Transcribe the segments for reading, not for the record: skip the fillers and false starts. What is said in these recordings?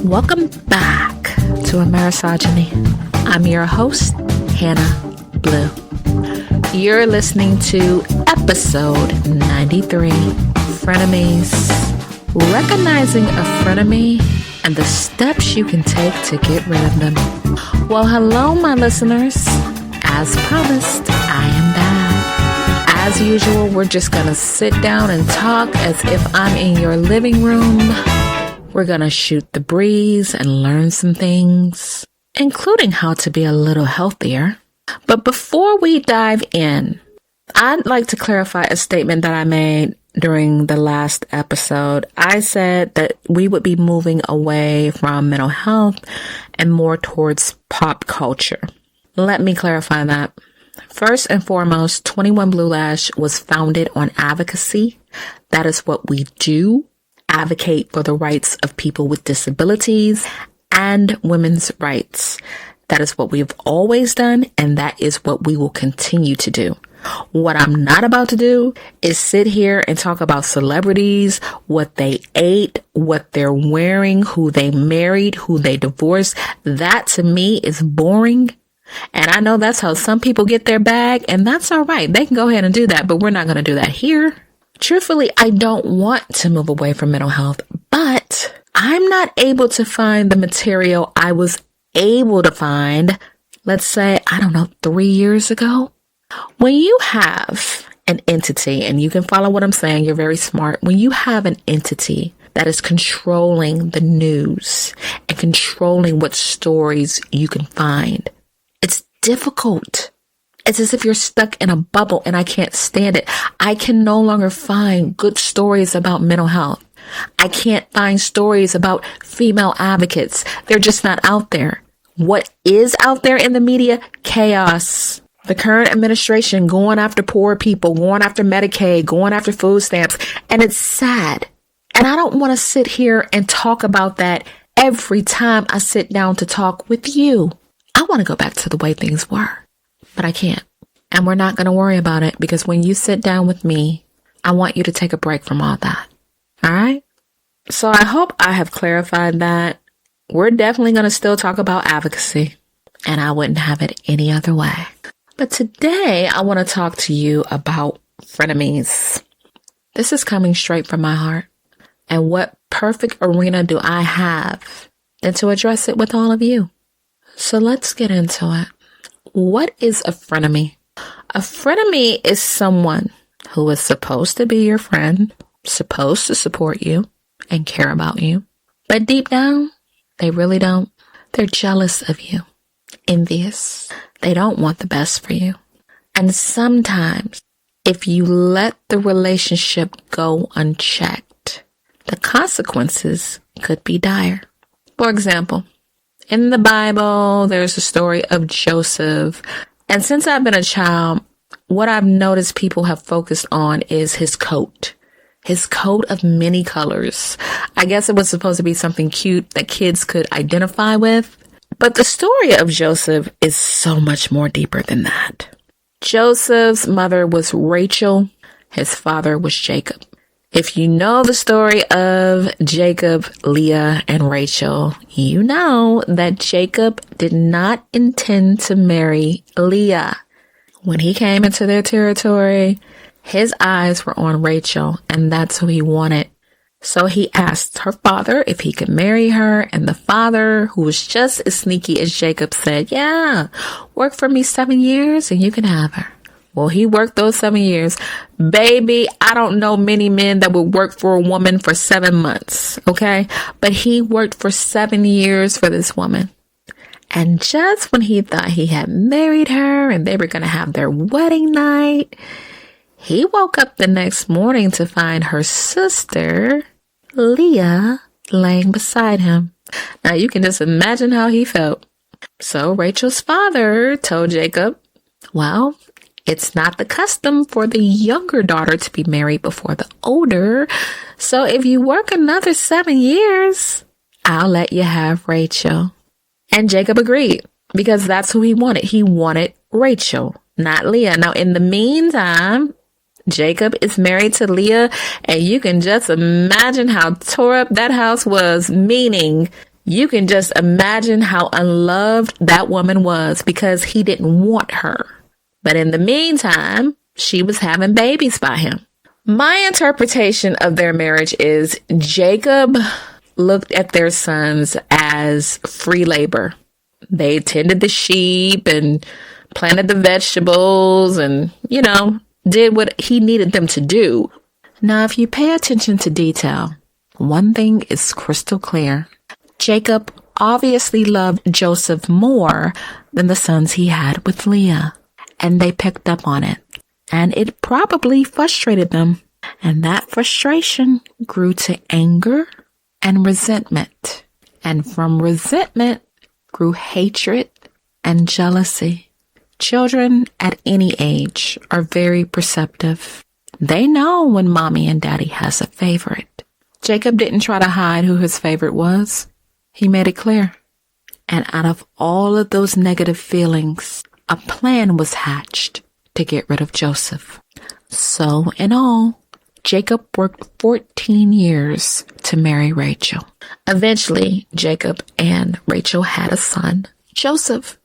Welcome back to A Misogyny. I'm your host, Hannah Blue. You're listening to episode 93, Frenemies. Recognizing a frenemy and the steps you can take to get rid of them. Well, hello, my listeners. As promised, I am back. As usual, we're just gonna sit down and talk as if I'm in your living room. We're gonna shoot the breeze and learn some things, including how to be a little healthier. But before we dive in, I'd like to clarify a statement that I made during the last episode. I said that we would be moving away from mental health and more towards pop culture. Let me clarify that. First and foremost, 21 Blue Lash was founded on advocacy. That is what we do. Advocate for the rights of people with disabilities and women's rights. That is what we've always done, and that is what we will continue to do. What I'm not about to do is sit here and talk about celebrities, what they ate, what they're wearing, who they married, who they divorced. That to me is boring. And I know that's how some people get their bag, and that's all right. They can go ahead and do that, but we're not going to do that here. Truthfully, I don't want to move away from mental health, but I'm not able to find the material I was able to find, let's say, 3 years ago. When you have an entity, and you can follow what I'm saying, you're very smart. When you have an entity that is controlling the news and controlling what stories you can find, it's difficult. It's as if you're stuck in a bubble, and I can't stand it. I can no longer find good stories about mental health. I can't find stories about female advocates. They're just not out there. What is out there in the media? Chaos. The current administration going after poor people, going after Medicaid, going after food stamps. And it's sad. And I don't want to sit here and talk about that every time I sit down to talk with you. I want to go back to the way things were. But I can't. And we're not going to worry about it, because when you sit down with me, I want you to take a break from all that. All right? So I hope I have clarified that. We're definitely going to still talk about advocacy, and I wouldn't have it any other way. But today I want to talk to you about frenemies. This is coming straight from my heart. And what perfect arena do I have than to address it with all of you? So let's get into it. What is a frenemy? A frenemy is someone who is supposed to be your friend, supposed to support you and care about you. But deep down, they really don't. They're jealous of you, envious. They don't want the best for you. And sometimes, if you let the relationship go unchecked, the consequences could be dire. For example, in the Bible, there's a story of Joseph. And since I've been a child, what I've noticed people have focused on is his coat. His coat of many colors. I guess it was supposed to be something cute that kids could identify with. But the story of Joseph is so much more deeper than that. Joseph's mother was Rachel. His father was Jacob. If you know the story of Jacob, Leah, and Rachel, you know that Jacob did not intend to marry Leah. When he came into their territory, his eyes were on Rachel, and that's who he wanted. So he asked her father if he could marry her, and the father, who was just as sneaky as Jacob, said, yeah, work for me 7 years and you can have her. Well, he worked those 7 years. Baby, I don't know many men that would work for a woman for 7 months, okay? But he worked for 7 years for this woman. And just when he thought he had married her and they were going to have their wedding night, he woke up the next morning to find her sister, Leah, laying beside him. Now, you can just imagine how he felt. So Rachel's father told Jacob, well, it's not the custom for the younger daughter to be married before the older. So if you work another 7 years, I'll let you have Rachel. And Jacob agreed, because that's who he wanted. He wanted Rachel, not Leah. Now, in the meantime, Jacob is married to Leah, and you can just imagine how tore up that house was, meaning You can just imagine how unloved that woman was because he didn't want her. But in the meantime, she was having babies by him. My interpretation of their marriage is Jacob looked at their sons as free labor. They tended the sheep and planted the vegetables and, did what he needed them to do. Now, if you pay attention to detail, one thing is crystal clear. Jacob obviously loved Joseph more than the sons he had with Leah, and they picked up on it. And it probably frustrated them. And that frustration grew to anger and resentment. And from resentment grew hatred and jealousy. Children at any age are very perceptive. They know when mommy and daddy has a favorite. Jacob didn't try to hide who his favorite was. He made it clear. And out of all of those negative feelings, a plan was hatched to get rid of Joseph. So, in all, Jacob worked 14 years to marry Rachel. Eventually, Jacob and Rachel had a son, Joseph.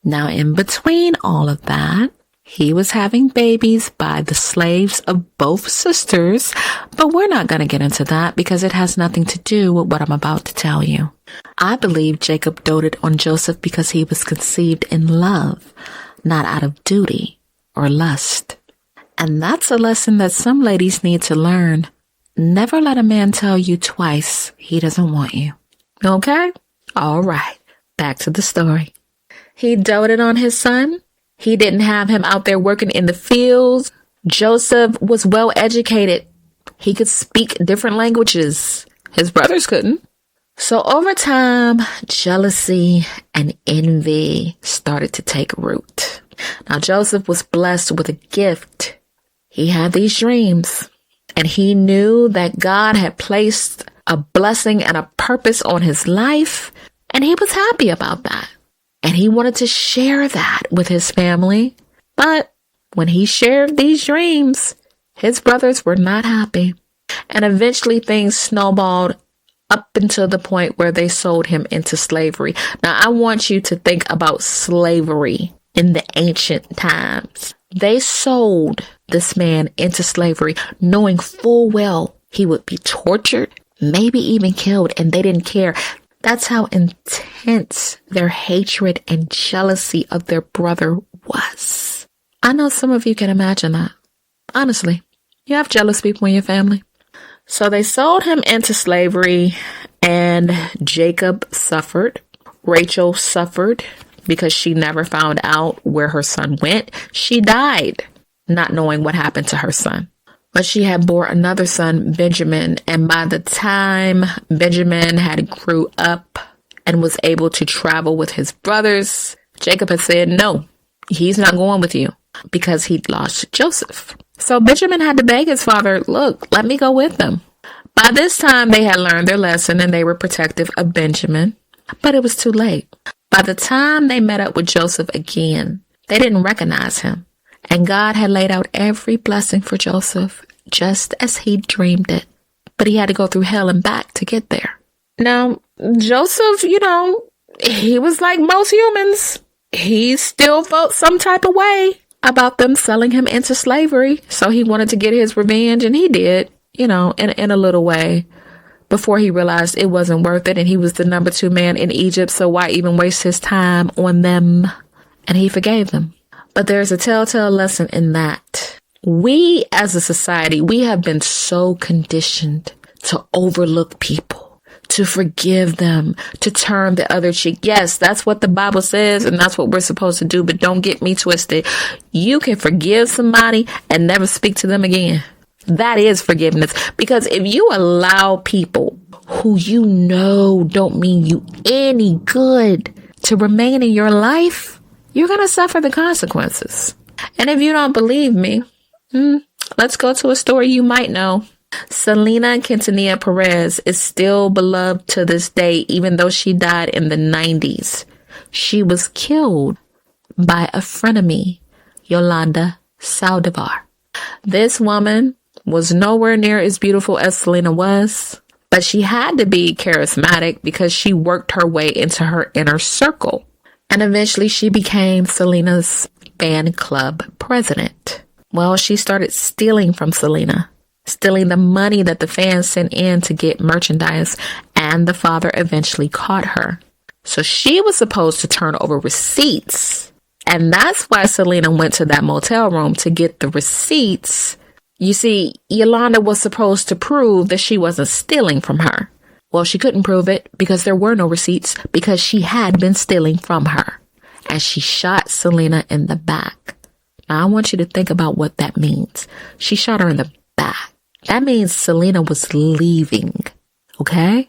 Now, in between all of that, he was having babies by the slaves of both sisters, but we're not going to get into that because it has nothing to do with what I'm about to tell you. I believe Jacob doted on Joseph because he was conceived in love, not out of duty or lust. And that's a lesson that some ladies need to learn. Never let a man tell you twice he doesn't want you. Okay? All right. Back to the story. He doted on his son. He didn't have him out there working in the fields. Joseph was well educated. He could speak different languages. His brothers couldn't. So over time, jealousy and envy started to take root. Now, Joseph was blessed with a gift. He had these dreams, and he knew that God had placed a blessing and a purpose on his life, and he was happy about that. And he wanted to share that with his family. But when he shared these dreams, his brothers were not happy. And eventually things snowballed up until the point where they sold him into slavery. Now, I want you to think about slavery in the ancient times. They sold this man into slavery, knowing full well he would be tortured, maybe even killed, and they didn't care. That's how intense their hatred and jealousy of their brother was. I know some of you can imagine that. Honestly, you have jealous people in your family. So they sold him into slavery, and Jacob suffered. Rachel suffered because she never found out where her son went. She died not knowing what happened to her son. But she had bore another son, Benjamin, and by the time Benjamin had grew up and was able to travel with his brothers, Jacob had said, no, he's not going with you because he'd lost Joseph. So Benjamin had to beg his father, look, let me go with them. By this time, they had learned their lesson and they were protective of Benjamin, but it was too late. By the time they met up with Joseph again, they didn't recognize him. And God had laid out every blessing for Joseph, just as he dreamed it. But he had to go through hell and back to get there. Now, Joseph, he was like most humans. He still felt some type of way about them selling him into slavery. So he wanted to get his revenge, and he did, in a little way, before he realized it wasn't worth it. And he was the number 2 man in Egypt, so why even waste his time on them? And he forgave them. But there's a telltale lesson in that. We as a society, we have been so conditioned to overlook people, to forgive them, to turn the other cheek. Yes, that's what the Bible says, and that's what we're supposed to do, but don't get me twisted. You can forgive somebody and never speak to them again. That is forgiveness. Because if you allow people who don't mean you any good to remain in your life, you're going to suffer the consequences. And if you don't believe me, let's go to a story you might know. Selena Quintanilla Perez is still beloved to this day, even though she died in the 90s. She was killed by a frenemy, Yolanda Saldivar. This woman was nowhere near as beautiful as Selena was, But she had to be charismatic because she worked her way into her inner circle. And eventually she became Selena's fan club president. Well, she started stealing from Selena, stealing the money that the fans sent in to get merchandise, and the father eventually caught her. So she was supposed to turn over receipts. And that's why Selena went to that motel room, to get the receipts. You see, Yolanda was supposed to prove that she wasn't stealing from her. Well, she couldn't prove it because there were no receipts, because she had been stealing from her. And she shot Selena in the back. Now, I want you to think about what that means. She shot her in the back. That means Selena was leaving. Okay?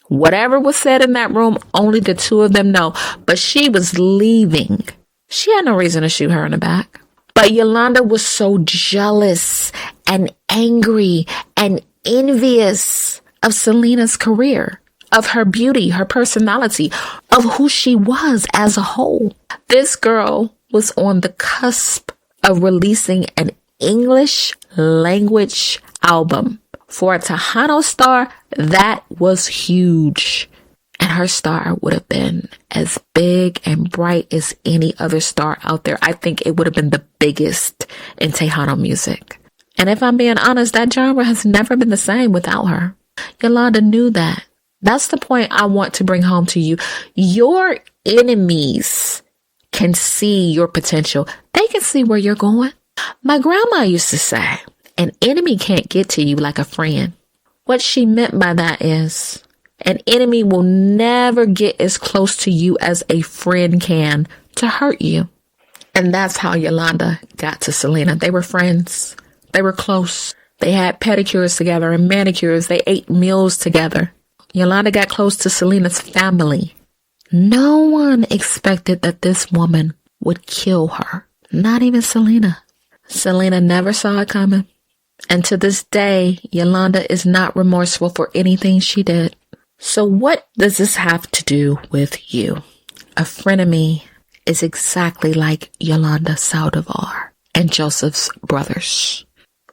Whatever was said in that room, only the two of them know. But she was leaving. She had no reason to shoot her in the back. But Yolanda was so jealous and angry and envious of Selena's career, of her beauty, her personality, of who she was as a whole. This girl was on the cusp of releasing an English language album. For a Tejano star, that was huge. And her star would have been as big and bright as any other star out there. I think it would have been the biggest in Tejano music. And if I'm being honest, that genre has never been the same without her. Yolanda knew that. That's the point I want to bring home to you. Your enemies can see your potential. They can see where you're going. My grandma used to say, an enemy can't get to you like a friend. What she meant by that is, an enemy will never get as close to you as a friend can to hurt you. And that's how Yolanda got to Selena. They were friends. They were close. They had pedicures together and manicures. They ate meals together. Yolanda got close to Selena's family. No one expected that this woman would kill her. Not even Selena. Selena never saw it coming. And to this day, Yolanda is not remorseful for anything she did. So what does this have to do with you? A frenemy is exactly like Yolanda Saldivar and Joseph's brothers.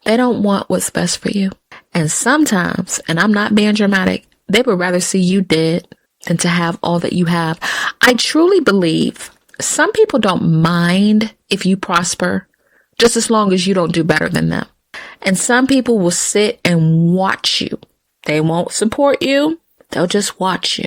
They don't want what's best for you. And sometimes, and I'm not being dramatic, they would rather see you dead than to have all that you have. I truly believe some people don't mind if you prosper, just as long as you don't do better than them. And some people will sit and watch you. They won't support you. They'll just watch you.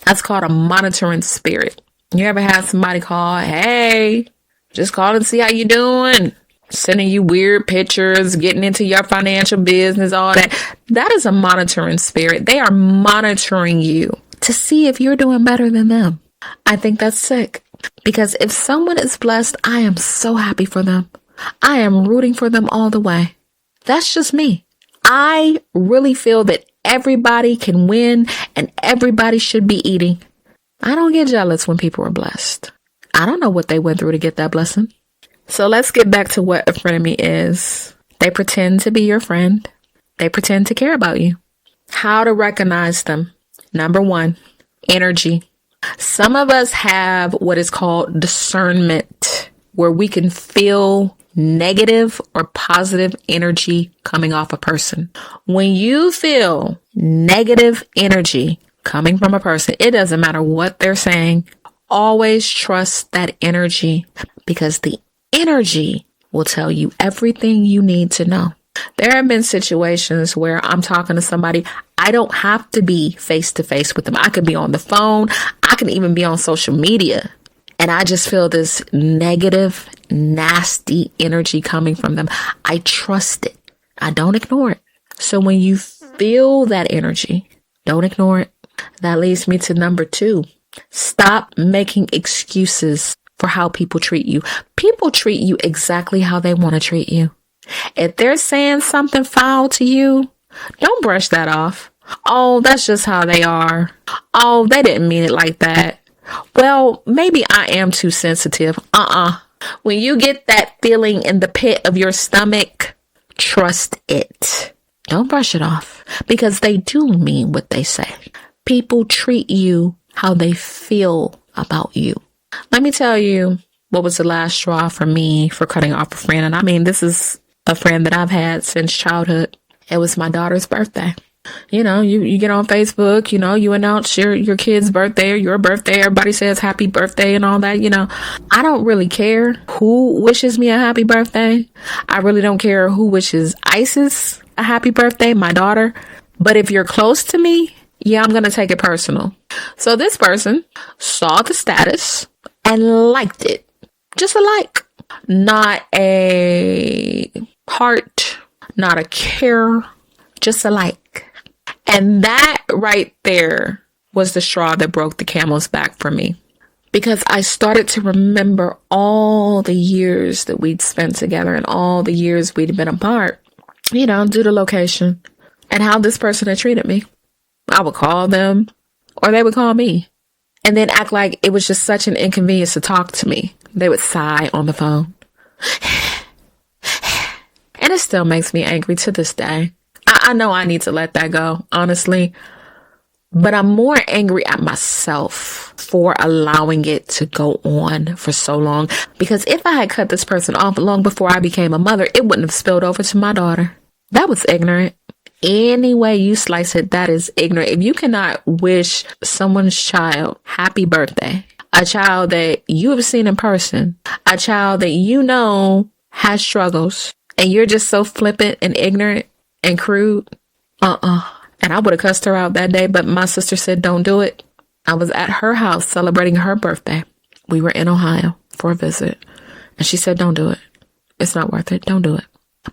That's called a monitoring spirit. You ever had somebody call, hey, just call and see how you doing? Sending you weird pictures, getting into your financial business, all that. That is a monitoring spirit. They are monitoring you to see if you're doing better than them. I think that's sick. Because if someone is blessed, I am so happy for them. I am rooting for them all the way. That's just me. I really feel that everybody can win and everybody should be eating. I don't get jealous when people are blessed. I don't know what they went through to get that blessing. So let's get back to what a frenemy is. They pretend to be your friend. They pretend to care about you. How to recognize them. Number one, energy. Some of us have what is called discernment, where we can feel negative or positive energy coming off a person. When you feel negative energy coming from a person, it doesn't matter what they're saying. Always trust that energy, because the energy will tell you everything you need to know. There have been situations where I'm talking to somebody. I don't have to be face to face with them. I could be on the phone. I can even be on social media. And I just feel this negative, nasty energy coming from them. I trust it. I don't ignore it. So when you feel that energy, don't ignore it. That leads me to number two. Stop making excuses for how people treat you. People treat you exactly how they want to treat you. If they're saying something foul to you, don't brush that off. Oh, that's just how they are. Oh, they didn't mean it like that. Well, maybe I am too sensitive. When you get that feeling in the pit of your stomach, trust it. Don't brush it off, because they do mean what they say. People treat you how they feel about you. Let me tell you what was the last straw for me for cutting off a friend. And I mean, this is a friend that I've had since childhood. It was my daughter's birthday. You get on Facebook, you announce your kid's birthday or your birthday. Everybody says happy birthday and all that. I don't really care who wishes me a happy birthday. I really don't care who wishes Isis a happy birthday, my daughter. But if you're close to me, yeah, I'm going to take it personal. So this person saw the status and liked it. Just a like. Not a heart, not a care, just a like. And that right there was the straw that broke the camel's back for me. Because I started to remember all the years that we'd spent together and all the years we'd been apart, due to location and how this person had treated me. I would call them or they would call me and then act like it was just such an inconvenience to talk to me. They would sigh on the phone. And it still makes me angry to this day. I know I need to let that go, honestly. But I'm more angry at myself for allowing it to go on for so long. Because if I had cut this person off long before I became a mother, it wouldn't have spilled over to my daughter. That was ignorant. Any way you slice it, that is ignorant. If you cannot wish someone's child happy birthday, a child that you have seen in person, a child that has struggles, and you're just so flippant and ignorant and crude, And I would have cussed her out that day, but my sister said, don't do it. I was at her house celebrating her birthday. We were in Ohio for a visit. And she said, don't do it. It's not worth it. Don't do it.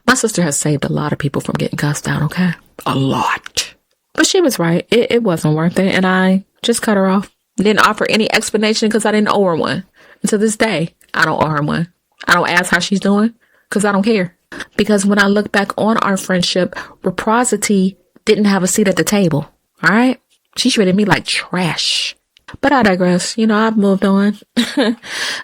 My sister has saved a lot of people from getting cussed out, okay? A lot. But she was right. It wasn't worth it. And I just cut her off. Didn't offer any explanation because I didn't owe her one. And to this day, I don't owe her one. I don't ask how she's doing because I don't care. Because when I look back on our friendship, reciprocity didn't have a seat at the table. All right? She treated me like trash. But I digress. I've moved on.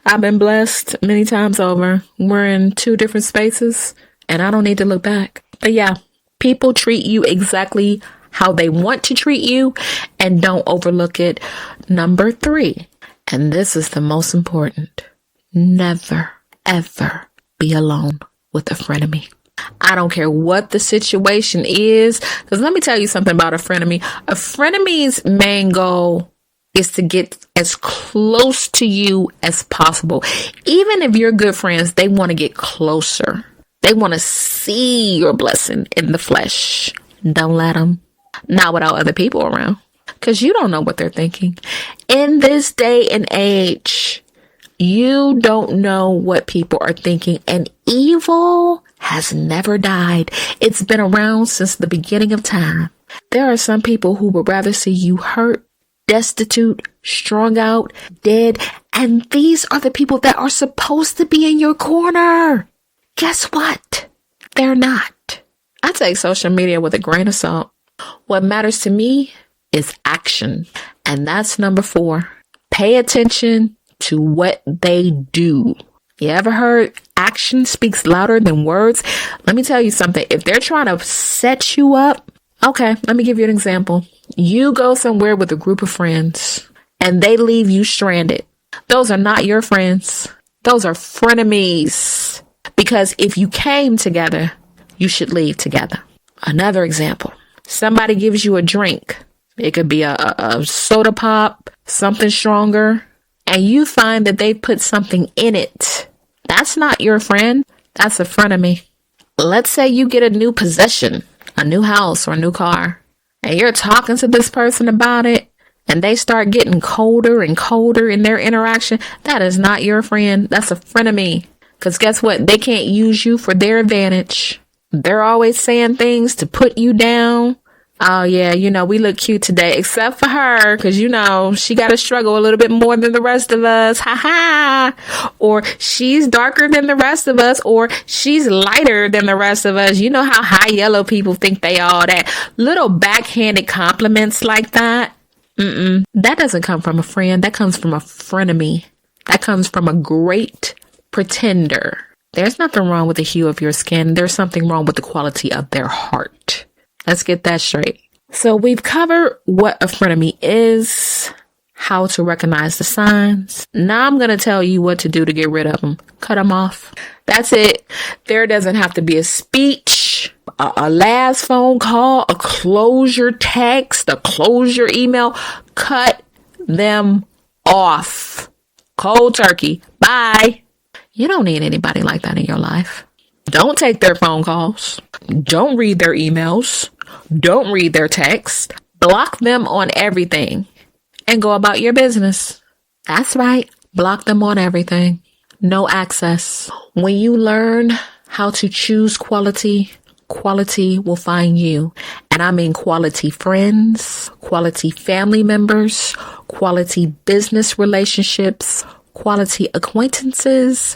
I've been blessed many times over. We're in two different spaces and I don't need to look back. But yeah, people treat you exactly how they want to treat you and don't overlook it. Number 3, and this is the most important. Never, ever be alone with a frenemy. I don't care what the situation is. Because let me tell you something about a frenemy. A frenemy's main goal is to get as close to you as possible. Even if you're good friends, they want to get closer. They want to see your blessing in the flesh. Don't let them. Not without other people around. Because you don't know what they're thinking. In this day and age, you don't know what people are thinking. And evil has never died. It's been around since the beginning of time. There are some people who would rather see you hurt, destitute, strung out, dead. And these are the people that are supposed to be in your corner. Guess what? They're not. I take social media with a grain of salt. What matters to me is action. And that's number 4. Pay attention to what they do. You ever heard action speaks louder than words? Let me tell you something. If they're trying to set you up, okay, let me give you an example. You go somewhere with a group of friends and they leave you stranded. Those are not your friends. Those are frenemies. Because if you came together, you should leave together. Another example. Somebody gives you a drink. It could be a soda pop, something stronger, and you find that they put something in it. That's not your friend. That's a frenemy. Let's say you get a new possession, a new house or a new car, and you're talking to this person about it, and they start getting colder and colder in their interaction. That is not your friend. That's a frenemy. Because guess what? They can't use you for their advantage. They're always saying things to put you down. Oh, yeah, we look cute today, except for her, because, she got to struggle a little bit more than the rest of us. Ha ha. Or she's darker than the rest of us, or she's lighter than the rest of us. You know how high yellow people think they all that. Little backhanded compliments like that. That doesn't come from a friend. That comes from a frenemy. That comes from a great pretender. There's nothing wrong with the hue of your skin. There's something wrong with the quality of their heart. Let's get that straight. So we've covered what a frenemy is, how to recognize the signs. Now I'm going to tell you what to do to get rid of them. Cut them off. That's it. There doesn't have to be a speech. a last phone call, a closure text, a closure email. Cut them off. Cold turkey. Bye. You don't need anybody like that in your life. Don't take their phone calls. Don't read their emails. Don't read their texts. Block them on everything and go about your business. That's right. Block them on everything. No access. When you learn how to choose quality, quality will find you. And I mean quality friends, quality family members, quality business relationships, quality acquaintances,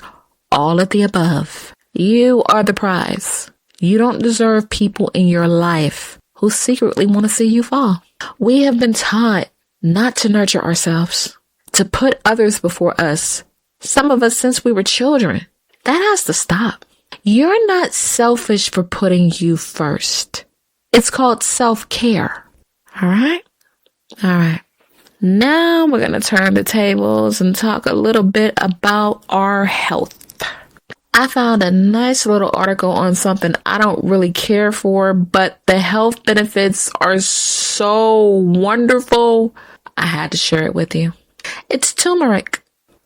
all of the above. You are the prize. You don't deserve people in your life who secretly want to see you fall. We have been taught not to nurture ourselves, to put others before us. Some of us since we were children. That has to stop. You're not selfish for putting you first. It's called self-care. All right? All right. Now we're going to turn the tables and talk a little bit about our health. I found a nice little article on something I don't really care for, but the health benefits are so wonderful. I had to share it with you. It's turmeric.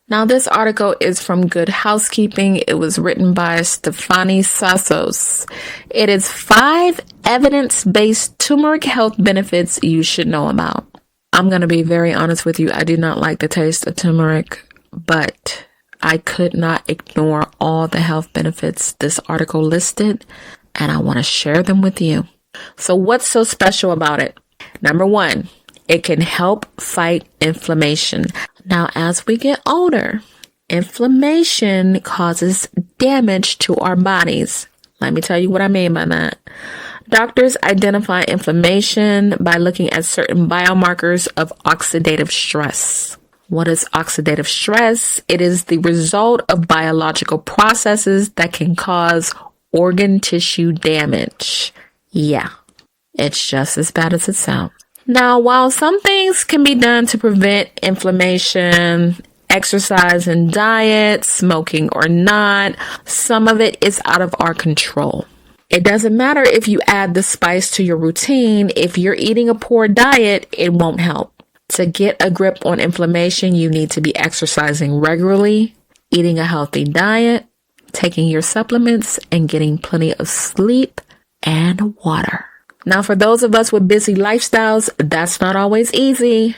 Now, this article is from Good Housekeeping. It was written by Stephanie Sassos. It is 5 evidence-based turmeric health benefits you should know about. I'm going to be very honest with you. I do not like the taste of turmeric, but I could not ignore all the health benefits this article listed, and I want to share them with you. So what's so special about it? Number 1, it can help fight inflammation. Now, as we get older, inflammation causes damage to our bodies. Let me tell you what I mean by that. Doctors identify inflammation by looking at certain biomarkers of oxidative stress. What is oxidative stress? It is the result of biological processes that can cause organ tissue damage. Yeah, it's just as bad as it sounds. Now, while some things can be done to prevent inflammation, exercise and diet, smoking or not, some of it is out of our control. It doesn't matter if you add the spice to your routine. If you're eating a poor diet, it won't help. To get a grip on inflammation, you need to be exercising regularly, eating a healthy diet, taking your supplements, and getting plenty of sleep and water. Now, for those of us with busy lifestyles, that's not always easy,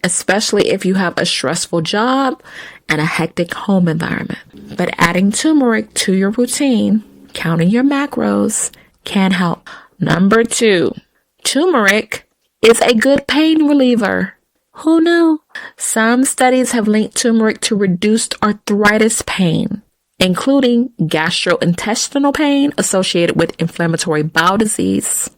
especially if you have a stressful job and a hectic home environment. But adding turmeric to your routine, counting your macros, can help. Number 2, turmeric is a good pain reliever. Who knew? Some studies have linked turmeric to reduced arthritis pain, including gastrointestinal pain associated with inflammatory bowel disease.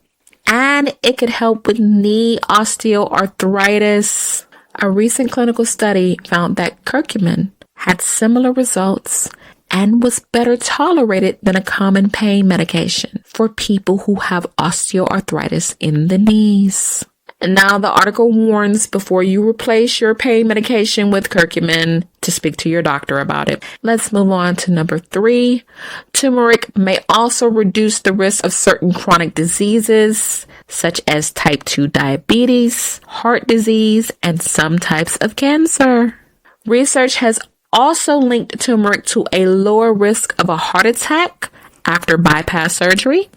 And it could help with knee osteoarthritis. A recent clinical study found that curcumin had similar results and was better tolerated than a common pain medication for people who have osteoarthritis in the knees. And now the article warns before you replace your pain medication with curcumin to speak to your doctor about it. Let's move on to number 3. Turmeric may also reduce the risk of certain chronic diseases, such as type 2 diabetes, heart disease, and some types of cancer. Research has also linked turmeric to a lower risk of a heart attack after bypass surgery.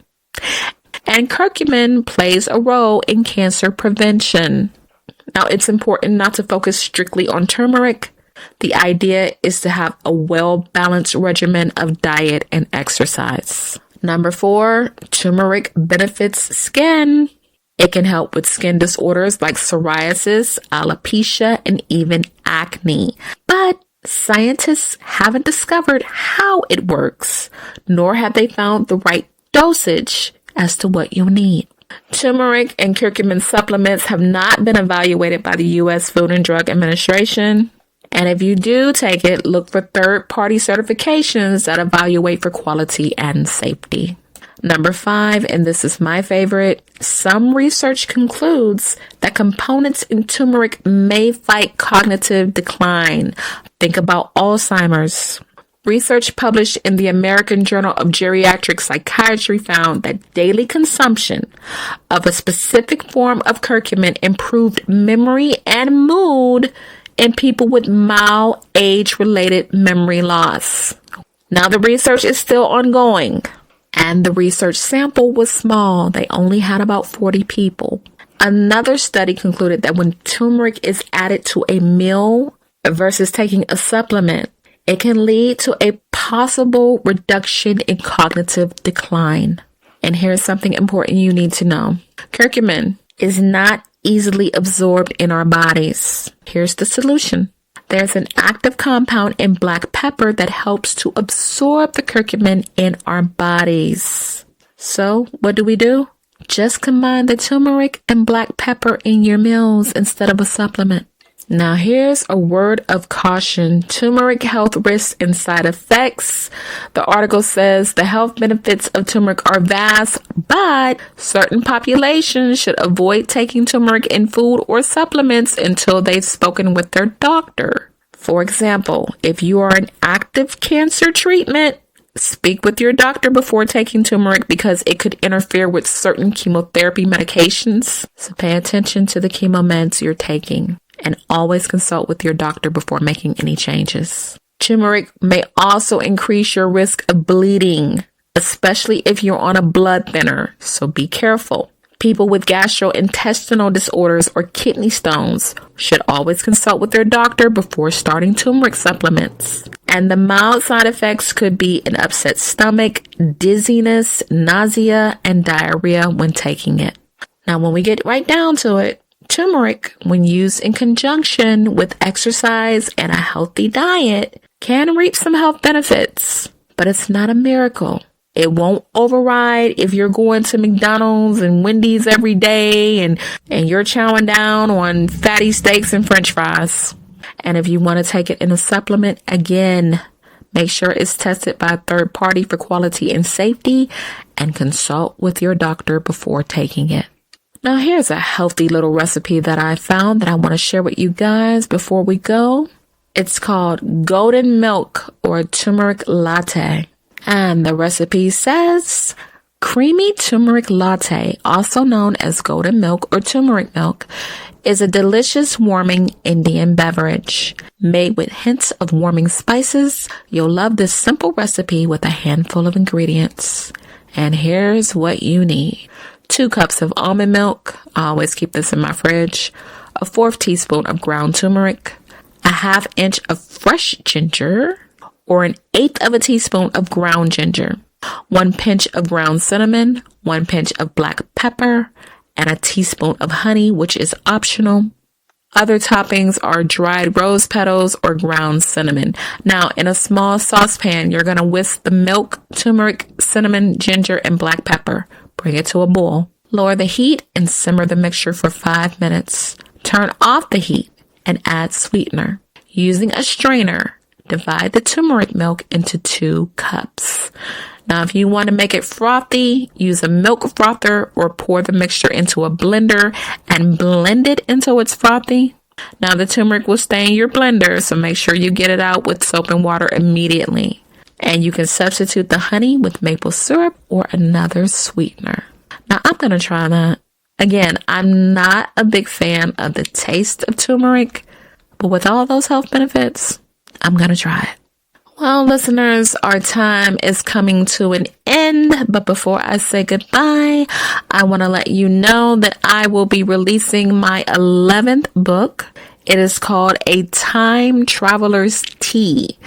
And curcumin plays a role in cancer prevention. Now, it's important not to focus strictly on turmeric. The idea is to have a well-balanced regimen of diet and exercise. Number 4, turmeric benefits skin. It can help with skin disorders like psoriasis, alopecia, and even acne. But scientists haven't discovered how it works, nor have they found the right dosage as to what you'll need. Turmeric and curcumin supplements have not been evaluated by the U.S. Food and Drug Administration. And if you do take it, look for third-party certifications that evaluate for quality and safety. Number 5, and this is my favorite, some research concludes that components in turmeric may fight cognitive decline. Think about Alzheimer's. Research published in the American Journal of Geriatric Psychiatry found that daily consumption of a specific form of curcumin improved memory and mood in people with mild age-related memory loss. Now, the research is still ongoing, and the research sample was small. They only had about 40 people. Another study concluded that when turmeric is added to a meal versus taking a supplement, it can lead to a possible reduction in cognitive decline. And here's something important you need to know. Curcumin is not easily absorbed in our bodies. Here's the solution. There's an active compound in black pepper that helps to absorb the curcumin in our bodies. So what do? Just combine the turmeric and black pepper in your meals instead of a supplement. Now, here's a word of caution. Turmeric health risks and side effects. The article says the health benefits of turmeric are vast, but certain populations should avoid taking turmeric in food or supplements until they've spoken with their doctor. For example, if you are in active cancer treatment, speak with your doctor before taking turmeric because it could interfere with certain chemotherapy medications. So pay attention to the chemo meds you're taking. And always consult with your doctor before making any changes. Turmeric may also increase your risk of bleeding, especially if you're on a blood thinner, so be careful. People with gastrointestinal disorders or kidney stones should always consult with their doctor before starting turmeric supplements. And the mild side effects could be an upset stomach, dizziness, nausea, and diarrhea when taking it. Now, when we get right down to it, turmeric, when used in conjunction with exercise and a healthy diet, can reap some health benefits, but it's not a miracle. It won't override if you're going to McDonald's and Wendy's every day and you're chowing down on fatty steaks and French fries. And if you want to take it in a supplement, again, make sure it's tested by a third party for quality and safety and consult with your doctor before taking it. Now, here's a healthy little recipe that I found that I want to share with you guys before we go. It's called golden milk or turmeric latte. And the recipe says creamy turmeric latte, also known as golden milk or turmeric milk, is a delicious warming Indian beverage. Made with hints of warming spices, you'll love this simple recipe with a handful of ingredients. And here's what you need. 2 cups of almond milk. I always keep this in my fridge. A 1/4 teaspoon of ground turmeric. A 1/2 inch of fresh ginger or an 1/8 of a teaspoon of ground ginger. 1 pinch of ground cinnamon. 1 pinch of black pepper and a teaspoon of honey, which is optional. Other toppings are dried rose petals or ground cinnamon. Now, in a small saucepan, you're going to whisk the milk, turmeric, cinnamon, ginger, and black pepper. Bring it to a boil. Lower the heat and simmer the mixture for 5 minutes. Turn off the heat and add sweetener. Using a strainer, divide the turmeric milk into 2 cups. Now, if you want to make it frothy, use a milk frother or pour the mixture into a blender and blend it until it's frothy. Now, the turmeric will stay in your blender, so make sure you get it out with soap and water immediately. And you can substitute the honey with maple syrup or another sweetener. Now, I'm going to try that. Again, I'm not a big fan of the taste of turmeric, but with all those health benefits, I'm going to try it. Well, listeners, our time is coming to an end, but before I say goodbye, I want to let you know that I will be releasing my 11th book. It is called A Time Traveler's Tea.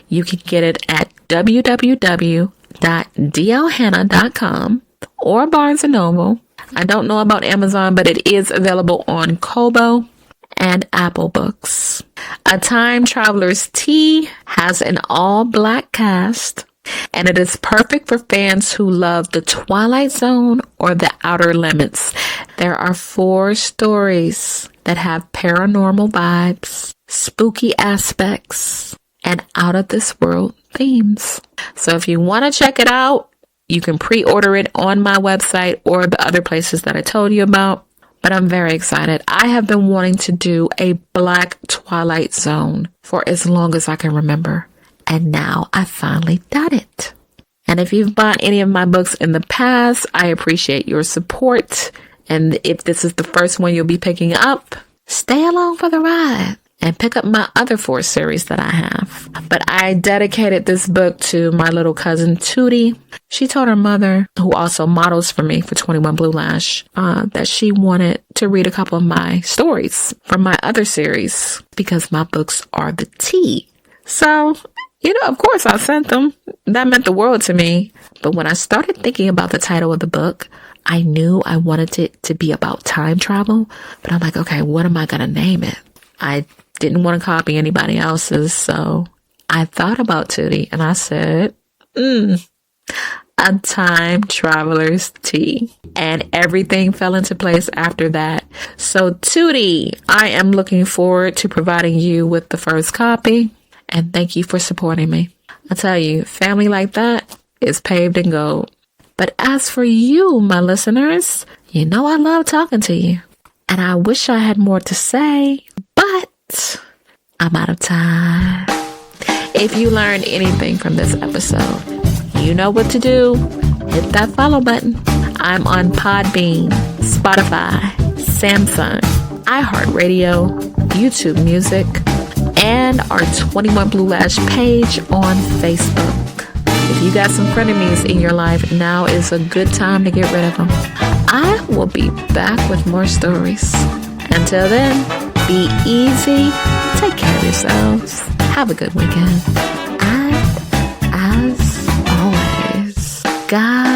You can get it at www.dlhanna.com or Barnes & Noble. I don't know about Amazon, but it is available on Kobo and Apple Books. A Time Traveler's Tea has an all-black cast, and it is perfect for fans who love The Twilight Zone or The Outer Limits. There are 4 stories that have paranormal vibes, spooky aspects, and out-of-this-world themes. So if you want to check it out, you can pre-order it on my website or the other places that I told you about. But I'm very excited. I have been wanting to do a Black Twilight Zone for as long as I can remember. And now I finally done it. And if you've bought any of my books in the past, I appreciate your support. And if this is the first one you'll be picking up, stay along for the ride and pick up my other 4 series that I have. But I dedicated this book to my little cousin, Tootie. She told her mother, who also models for me for 21 Blue Lash, that she wanted to read a couple of my stories from my other series because my books are the tea. So, of course I sent them. That meant the world to me. But when I started thinking about the title of the book, I knew I wanted it to be about time travel. But I'm like, okay, what am I going to name it? I didn't want to copy anybody else's, so I thought about Tootie and I said, a time traveler's tea. And everything fell into place after that. So Tootie, I am looking forward to providing you with the first copy. And thank you for supporting me. I tell you, family like that is paved in gold. But as for you, my listeners, I love talking to you. And I wish I had more to say, but I'm out of time. If you learned anything from this episode, you know what to do. Hit that follow button. I'm on Podbean, Spotify, Samsung, iHeartRadio, YouTube Music, and our 21 Blue Lash page on Facebook. If you got some frenemies in your life, now is a good time to get rid of them. I will be back with more stories. Until then, be easy, take care of yourselves, have a good weekend, and as always, God